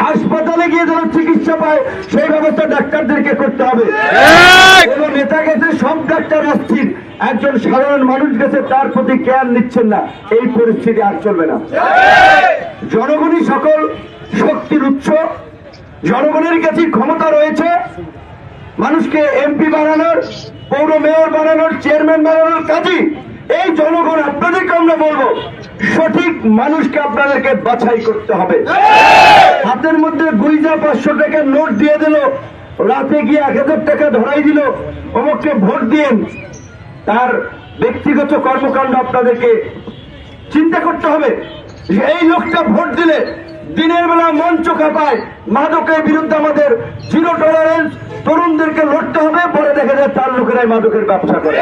হাসপাতালে গিয়ে যেন চিকিৎসা পায় সেই ব্যবস্থা ডাক্তারদেরকে করতে হবে। কোন নেতা গেছে, সব ডাক্তার অস্থির, একজন সাধারণ মানুষ গেছে তার প্রতি কেয়ার নিচ্ছেন না, এই পরিস্থিতি আর চলবে না। জনগণই সকল শক্তির উৎস, জনগণের কাছে ক্ষমতা রয়েছে মানুষকে এমপি বানানোর, পৌর মেয়র বানানোর, চেয়ারম্যান বানানোর কাজই এই জনগণ। আপনাদেরকে আমরা বলবো সঠিক মানুষকে আপনাদেরকে বাছাই করতে হবে। হাতের মধ্যে গুইজা 500 টাকার নোট দিয়ে দিল, রাতে গিয়ে 1000 টাকা ধরাই দিল, অমুককে ভোট দিয়েন, তার ব্যক্তিগত কর্মকাণ্ড আপনাদেরকে চিন্তা করতে হবে। এই লোকটা ভোট দিলে দিনের বেলা মঞ্চ কাঁপায়, মাদকের বিরুদ্ধে আমাদের জিরো টলারেন্স, তরুণদেরকে লড়তে হবে, পরে দেখা যায় তার লোকেরাই মাদকের ব্যবসা করে।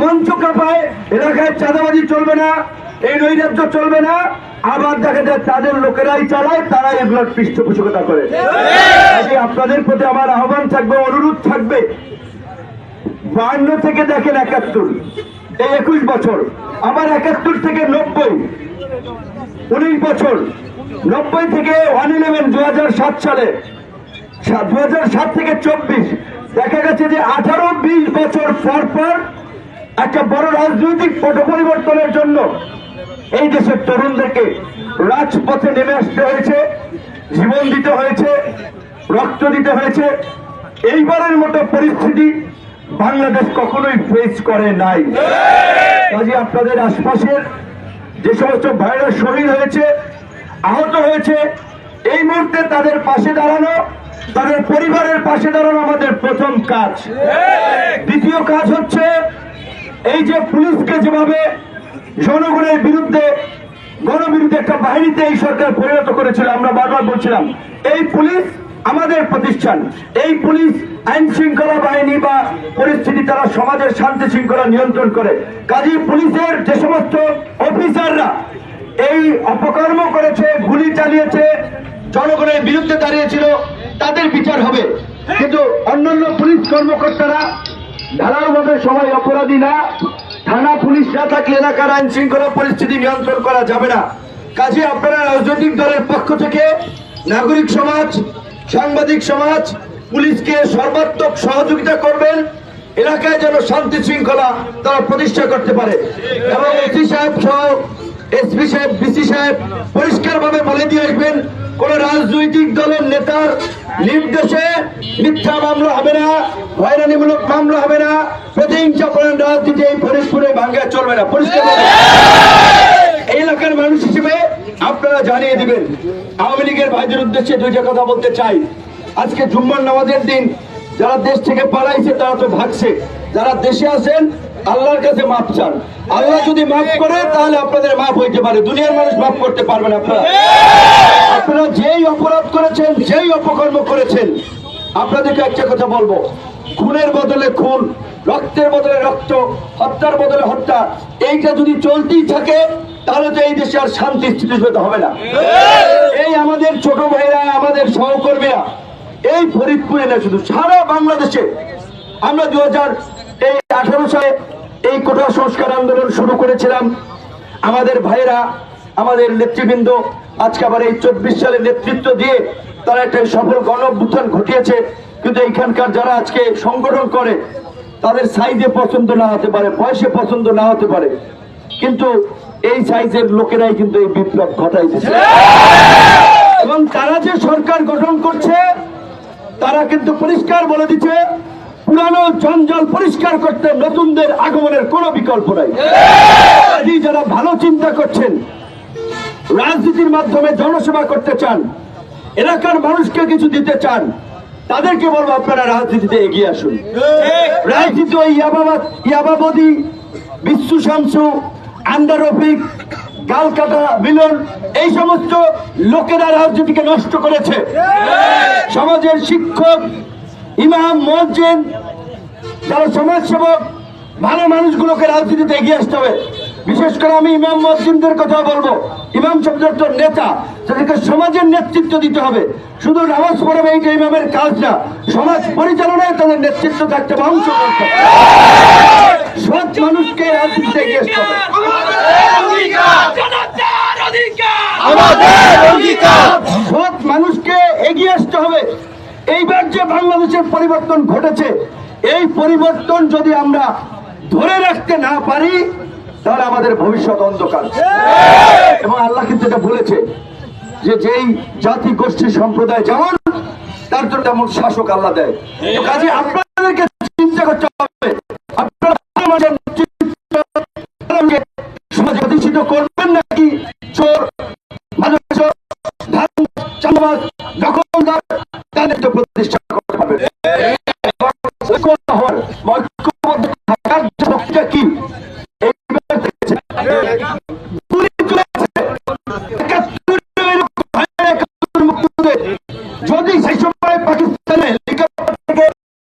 মঞ্চ কাঁপায়, এলাকায় চাঁদাবাজি চলবে না, এই নৈরাজ্য চলবে না, আবার দেখা যায় তাদের লোকেরাই চালায়, তারাই এগুলোর পৃষ্ঠপোষকতা করে। আপনাদের প্রতি আমার আহ্বান থাকবে, অনুরোধ থাকবে, 52 থেকে দেখেন 71, এই 21 বছর, আবার 71 থেকে 90, 19 বছর, 90 থেকে 111, 2007 সালে, 2007 থেকে 24, দেখা গেছে যে 18-20 বছর পর পর একটা বড় রাজনৈতিক পট পরিবর্তনের জন্য এই দেশের তরুণদেরকে রাজপথে নেমে আসতে হয়েছে, জীবন দিতে হয়েছে, রক্ত দিতে হয়েছে। এইবারের মতো পরিস্থিতি বাংলাদেশ কখনোই ফেস করে নাই। কাজে আপনাদের আশপাশের যে সমস্ত ভাইরা শহীদ হয়েছে, আহত হয়েছে, এই মুহূর্তে তাদের পাশে দাঁড়ানো, তাদের পরিবারের পাশে দাঁড়ানো আমাদের প্রথম কাজ। দ্বিতীয় কাজ হচ্ছে এই যে পুলিশকে যেভাবে জনগণের বিরুদ্ধে, গণবিরুদ্ধে একটা বাহিনীতে এই সরকার পরিণত করেছিল, আমরা বারবার বলছিলাম এই পুলিশ আমাদের প্রতিষ্ঠান, এই পুলিশ আইন শৃঙ্খলা বাহিনী বা পরিস্থিতি, তারা সমাজের শান্তি শৃঙ্খলা নিয়ন্ত্রণ করে। কাজেই পুলিশের যে সমস্ত অফিসাররা এই অপকর্ম করেছে, গুলি চালিয়েছে, জনগণের বিরুদ্ধে দাঁড়িয়েছিল, তাদের বিচার হবে। কিন্তু অন্যান্য পুলিশ কর্মকর্তারা ঢালাওভাবে সবাই অপরাধী না, থানা পুলিশ না থাকলে এলাকার আইন শৃঙ্খলা পরিস্থিতি নিয়ন্ত্রণ করা যাবে না। কাজে আপনারা রাজনৈতিক দলের পক্ষ থেকে নাগরিক সমাজ, সাংবাদিক সমাজ পুলিশকে সর্বাত্মক সহযোগিতা করবেন, এলাকায় যেন শান্তি শৃঙ্খলা তারা প্রতিষ্ঠা করতে পারে। এবং এসি সাহেব সহ এসপি সাহেব, ডিসি সাহেব পরিষ্কার ভাবে বলে দিয়ে আসবেন, কোন রাজনৈতিক দলের নেতার নির্দেশে মিথ্যা মামলা হবে না, হয়রানিমূলক মামলা হবে না, প্রতিহিংসাপূর্ণ রাজনীতি এই ফরিদপুরে ভাঙ্গা চলবে না। পরিষ্কার এই এলাকার মানুষ হিসেবে আপনারা জানিয়ে দিবেন। আওয়ামী লীগের ভাইদের উদ্দেশ্যে দুইটা কথা বলতে চাই। আজকে জুম্মার নামাজের দিন, যারা দেশ থেকে পালাইছে তারা তো ভাগছে, যারা দেশে আছেন আল্লাহর কাছে মাপ চান। আল্লাহ যদি মাফ করে তাহলে আপনাদের মাফ হইতে পারে, দুনিয়ার মানুষ মাফ করতে পারবেন। আপনারা যেই অপরাধ করেছেন, যেই অপকর্ম করেছেন, আপনাদেরকে একটা কথা বলবো, খুনের বদলে খুন, রক্তের বদলে রক্ত, হত্যার বদলে হত্যা, এইটা যদি চলতেই থাকে তাহলে তো এই দেশে আর শান্তি স্থিতিশীলতা হবে না। এই আমাদের ছোট ভাইরা, আমাদের সহকর্মীরা এই ফরিদপুরে না, শুধু সারা বাংলাদেশে আমরা 2018 সালে এই কোটা সংস্কার আন্দোলন শুরু করেছিলাম। আমাদের ভাইরা, আমাদের নেতৃবৃন্দ আজকে আবার এই 24 সালে নেতৃত্ব দিয়ে তারা একটা সফল গণ অভ্যুত্থান ঘটিয়েছে। কিন্তু এইখানকার যারা আজকে সংগঠন করে তাদের সাইজে পছন্দ না হতে পারে, বয়সে পছন্দ না হতে পারে, কিন্তু এই সাইজের লোকেরাই কিন্তু এই বিপ্লব ঘটাইতেছে। এবং তারা যে সরকার গঠন করছে তারা কিন্তু পরিষ্কার বলে দিচ্ছে পুরানো জঞ্জাল পরিষ্কার করতে নতুনদের আগমনের কোনো বিকল্প নাই। যারা ভালো চিন্তা করছেন, রাজনীতির মাধ্যমে জনসেবা করতে চান, এলাকার মানুষকে কিছু দিতে চান, তাদেরকে বলবো আপনারা রাজনীতিতে এগিয়ে আসুন। রাজনীতি ওই ইয়াবাবদি, বিশ্বু শামসু, আন্ডার রফিক, গালকাটা, মিলন, এই সমস্ত লোকেরা রাজনীতিকে নষ্ট করেছে। সমাজের শিক্ষক, ইমাম, মুয়াজ্জিন, যারা সমাজসেবক, ভালো মানুষগুলোকে রাজনীতিতে এগিয়ে আসতে হবে। বিশেষ করে আমি ইমাম মুয়াজ্জিনদের কথা বলবো। ইমাম শব্দের তো নেতা, তাদেরকে সমাজের নেতৃত্ব দিতে হবে। শুধু নামাজ পড়াবে এইটা ইমামের কাজ না, সমাজ পরিচালনায় তাদের নেতৃত্ব থাকতে হবে, অংশ করতে হবে। সৎ মানুষকে রাজনীতিতে এগিয়ে আসতে হবে। আমাদের অঙ্গীকার। সৎ মানুষকে এগিয়ে আসতে হবে। এইবার যে বাংলাদেশের পরিবর্তন ঘটেছে, এই পরিবর্তন যদি আমরা ধরে রাখতে না পারি তাহলে আমাদের ভবিষ্যৎ অন্ধকার। এবং আল্লাহ কিন্তু এটা বলেছে যে যেই জাতি গোষ্ঠী সম্প্রদায় যেমন তার জন্য তেমন শাসক আল্লাহ দেয়। তো কাজে আপনার